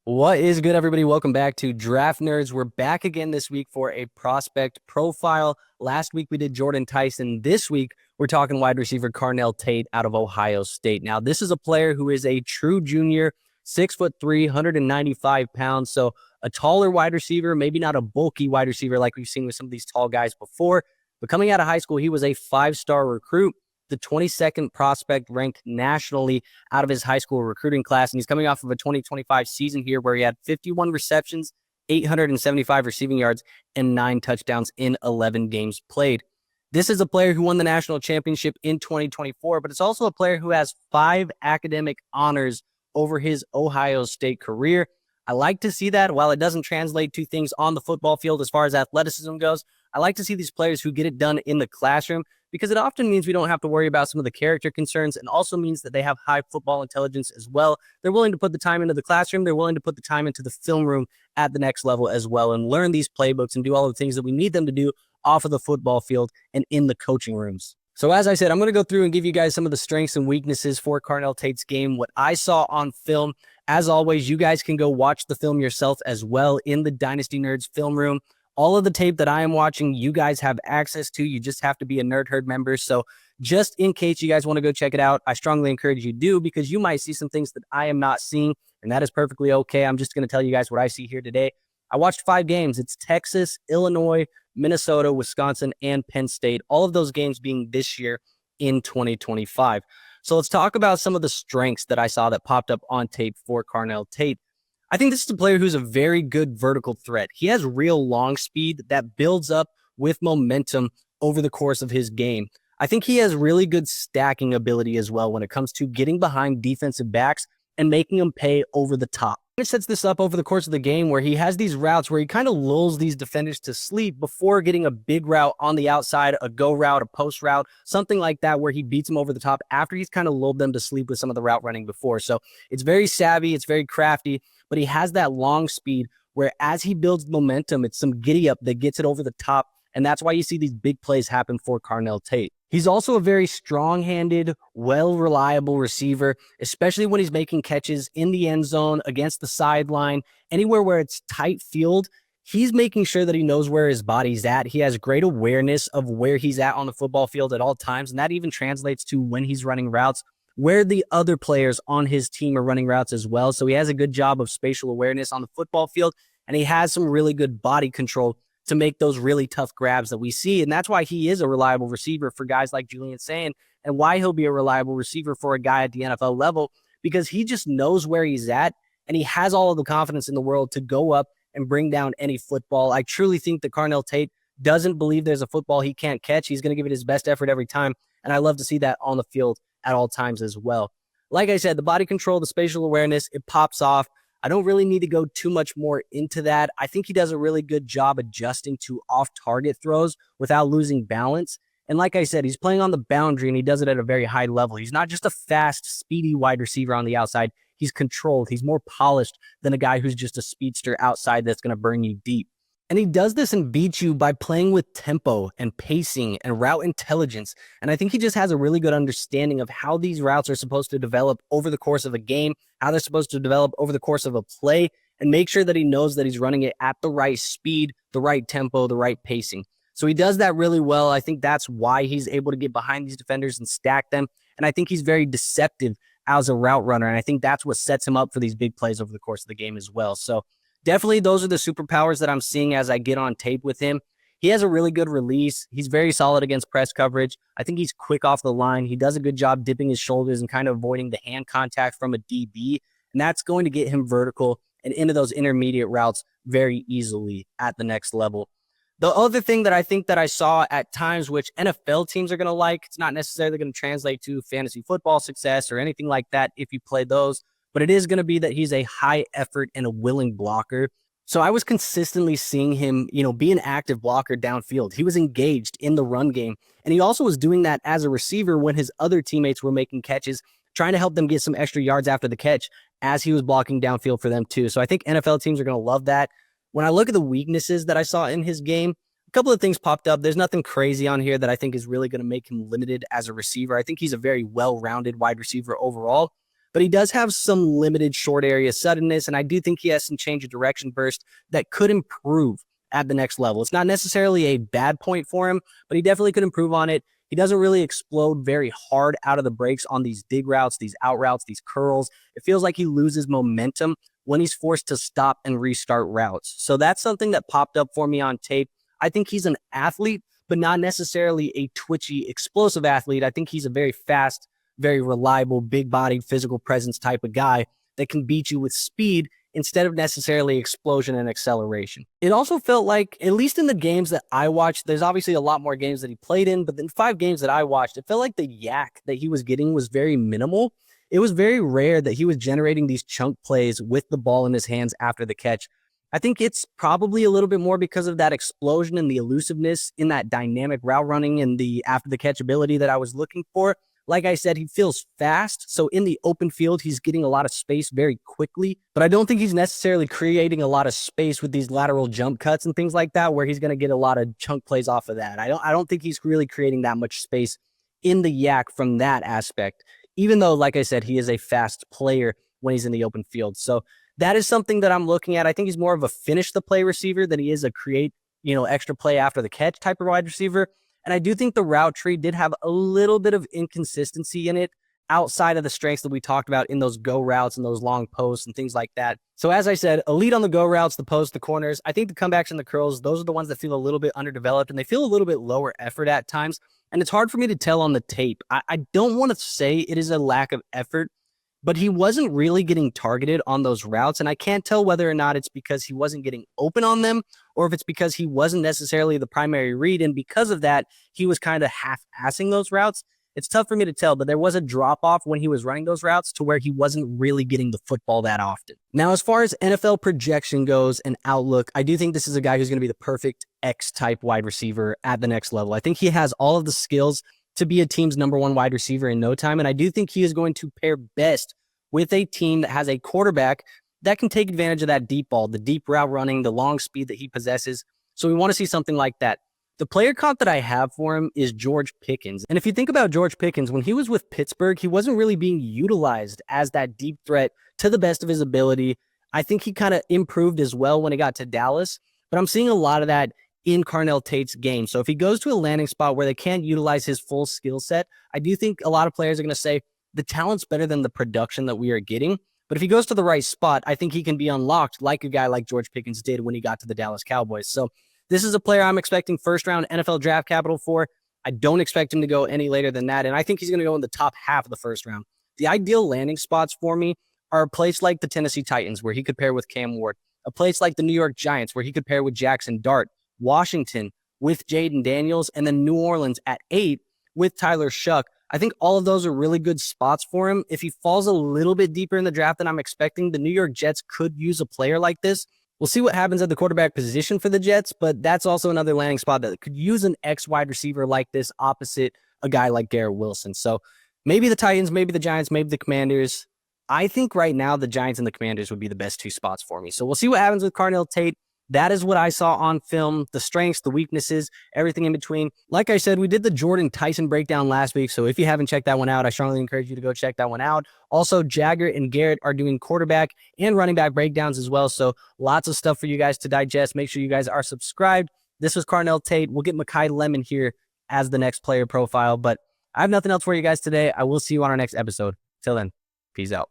What is good, everybody? Welcome back to Draft Nerds. We're back again this week for a prospect profile. Last week we did Jordan Tyson. This week we're talking wide receiver Carnell Tate out of Ohio State. Now, this is a player who is a true junior, 6'3", 195 pounds. So a taller wide receiver, maybe not a bulky wide receiver like we've seen with some of these tall guys before. But coming out of high school, he was a 5-star recruit, the 22nd prospect ranked nationally out of his high school recruiting class. And he's coming off of a 2025 season here where he had 51 receptions, 875 receiving yards, and 9 touchdowns in 11 games played. This is a player who won the national championship in 2024, but it's also a player who has 5 academic honors over his Ohio State career. I like to see that. While it doesn't translate to things on the football field as far as athleticism goes, I like to see these players who get it done in the classroom, because it often means we don't have to worry about some of the character concerns, and also means that they have high football intelligence as well. They're willing to put the time into the classroom. They're willing to put the time into the film room at the next level as well, and learn these playbooks and do all the things that we need them to do off of the football field and in the coaching rooms. So as I said, I'm going to go through and give you guys some of the strengths and weaknesses for Carnell Tate's game, what I saw on film. As always, you guys can go watch the film yourself as well in the Dynasty Nerds film room. All of the tape that I am watching, you guys have access to. You just have to be a Nerd Herd member. So just in case you guys want to go check it out, I strongly encourage you do, because you might see some things that I am not seeing, and that is perfectly okay. I'm just going to tell you guys what I see here today. I watched 5 games. It's Texas, Illinois, Minnesota, Wisconsin, and Penn State. All of those games being this year in 2025. So let's talk about some of the strengths that I saw that popped up on tape for Carnell Tate. I think this is a player who's a very good vertical threat. He has real long speed that builds up with momentum over the course of his game. I think he has really good stacking ability as well when it comes to getting behind defensive backs and making them pay over the top. It sets this up over the course of the game where he has these routes where he kind of lulls these defenders to sleep before getting a big route on the outside, a go route, a post route, something like that, where he beats them over the top after he's kind of lulled them to sleep with some of the route running before. So it's very savvy, it's very crafty, but he has that long speed where as he builds momentum, it's some giddy up that gets it over the top. And that's why you see these big plays happen for Carnell Tate. He's also a very strong-handed, reliable receiver, especially when he's making catches in the end zone, against the sideline, anywhere where it's tight field. He's making sure that he knows where his body's at. He has great awareness of where he's at on the football field at all times, and that even translates to when he's running routes, where the other players on his team are running routes as well. So he has a good job of spatial awareness on the football field, and he has some really good body control to make those really tough grabs that we see. And that's why he is a reliable receiver for guys like Julian Sayin, and why he'll be a reliable receiver for a guy at the NFL level, because he just knows where he's at, and he has all of the confidence in the world to go up and bring down any football. I truly think that Carnell Tate doesn't believe there's a football he can't catch. He's going to give it his best effort every time, and I love to see that on the field at all times as well. Like I said, the body control, the spatial awareness, it pops off. I don't really need to go too much more into that. I think he does a really good job adjusting to off-target throws without losing balance. And like I said, he's playing on the boundary, and he does it at a very high level. He's not just a fast, speedy wide receiver on the outside. He's controlled. He's more polished than a guy who's just a speedster outside that's going to burn you deep. And he does this and beats you by playing with tempo and pacing and route intelligence. And I think he just has a really good understanding of how these routes are supposed to develop over the course of a game, how they're supposed to develop over the course of a play, and make sure that he knows that he's running it at the right speed, the right tempo, the right pacing. So he does that really well. I think that's why he's able to get behind these defenders and stack them. And I think he's very deceptive as a route runner. And I think that's what sets him up for these big plays over the course of the game as well. So definitely those are the superpowers that I'm seeing as I get on tape with him. He has a really good release. He's very solid against press coverage. I think he's quick off the line. He does a good job dipping his shoulders and kind of avoiding the hand contact from a DB. And that's going to get him vertical and into those intermediate routes very easily at the next level. The other thing that I think that I saw at times, which NFL teams are going to like, it's not necessarily going to translate to fantasy football success or anything like that if you play those, but it is going to be that he's a high effort and a willing blocker. So I was consistently seeing him, be an active blocker downfield. He was engaged in the run game, and he also was doing that as a receiver when his other teammates were making catches, trying to help them get some extra yards after the catch as he was blocking downfield for them too. So I think NFL teams are going to love that. When I look at the weaknesses that I saw in his game, a couple of things popped up. There's nothing crazy on here that I think is really going to make him limited as a receiver. I think he's a very well-rounded wide receiver overall. but he does have some limited short area suddenness, and I do think he has some change of direction burst that could improve at the next level. It's not necessarily a bad point for him, but he definitely could improve on it. He doesn't really explode very hard out of the breaks on these dig routes, these out routes, these curls. It feels like he loses momentum when he's forced to stop and restart routes. So that's something that popped up for me on tape. I think he's an athlete, but not necessarily a twitchy, explosive athlete. I think he's a very fast, very reliable, big-bodied, physical presence type of guy that can beat you with speed instead of necessarily explosion and acceleration. It also felt like, at least in the games that I watched, there's obviously a lot more games that he played in, but in 5 games that I watched, it felt like the yak that he was getting was very minimal. It was very rare that he was generating these chunk plays with the ball in his hands after the catch. I think it's probably a little bit more because of that explosion and the elusiveness in that dynamic route running and the after the catch ability that I was looking for. Like I said, he feels fast. So in the open field, he's getting a lot of space very quickly, but I don't think he's necessarily creating a lot of space with these lateral jump cuts and things like that, where he's going to get a lot of chunk plays off of that. I don't think he's really creating that much space in the yak from that aspect, even though, like I said, he is a fast player when he's in the open field. So that is something that I'm looking at. I think he's more of a finish the play receiver than he is a create, extra play after the catch type of wide receiver. And I do think the route tree did have a little bit of inconsistency in it outside of the strengths that we talked about in those go routes and those long posts and things like that. So as I said, elite on the go routes, the posts, the corners. I think the comebacks and the curls, those are the ones that feel a little bit underdeveloped and they feel a little bit lower effort at times. And it's hard for me to tell on the tape. I don't want to say it is a lack of effort, but he wasn't really getting targeted on those routes. And I can't tell whether or not it's because he wasn't getting open on them or if it's because he wasn't necessarily the primary read. And because of that, he was kind of half-assing those routes. It's tough for me to tell, but there was a drop-off when he was running those routes to where he wasn't really getting the football that often. Now, as far as NFL projection goes and outlook, I do think this is a guy who's going to be the perfect X-type wide receiver at the next level. I think he has all of the skills to be a team's #1 wide receiver in no time. And I do think he is going to pair best with a team that has a quarterback that can take advantage of that deep ball, the deep route running, the long speed that he possesses. So we want to see something like that. The player comp that I have for him is George Pickens. And if you think about George Pickens, when he was with Pittsburgh, he wasn't really being utilized as that deep threat to the best of his ability. I think he kind of improved as well when he got to Dallas, but I'm seeing a lot of that in Carnell Tate's game. So if he goes to a landing spot where they can't utilize his full skill set, I do think a lot of players are going to say the talent's better than the production that we are getting. But if he goes to the right spot, I think he can be unlocked like a guy like George Pickens did when he got to the Dallas Cowboys. So this is a player I'm expecting first-round NFL draft capital for. I don't expect him to go any later than that, and I think he's going to go in the top half of the first round. The ideal landing spots for me are a place like the Tennessee Titans, where he could pair with Cam Ward, a place like the New York Giants, where he could pair with Jackson Dart, Washington with Jaden Daniels, and then New Orleans at 8 with Tyler Shuck. I think all of those are really good spots for him. If he falls a little bit deeper in the draft than I'm expecting, the New York Jets could use a player like this. We'll see what happens at the quarterback position for the Jets, but that's also another landing spot that could use an X wide receiver like this opposite a guy like Garrett Wilson. So maybe the Titans, maybe the Giants, maybe the Commanders. I think right now the Giants and the Commanders would be the best 2 spots for me. So we'll see what happens with Carnell Tate. That is what I saw on film, the strengths, the weaknesses, everything in between. Like I said, we did the Jordan Tyson breakdown last week, so if you haven't checked that one out, I strongly encourage you to go check that one out. Also, Jagger and Garret are doing quarterback and running back breakdowns as well, so lots of stuff for you guys to digest. Make sure you guys are subscribed. This was Carnell Tate. We'll get Mekhi Lemon here as the next player profile, but I have nothing else for you guys today. I will see you on our next episode. Till then, peace out.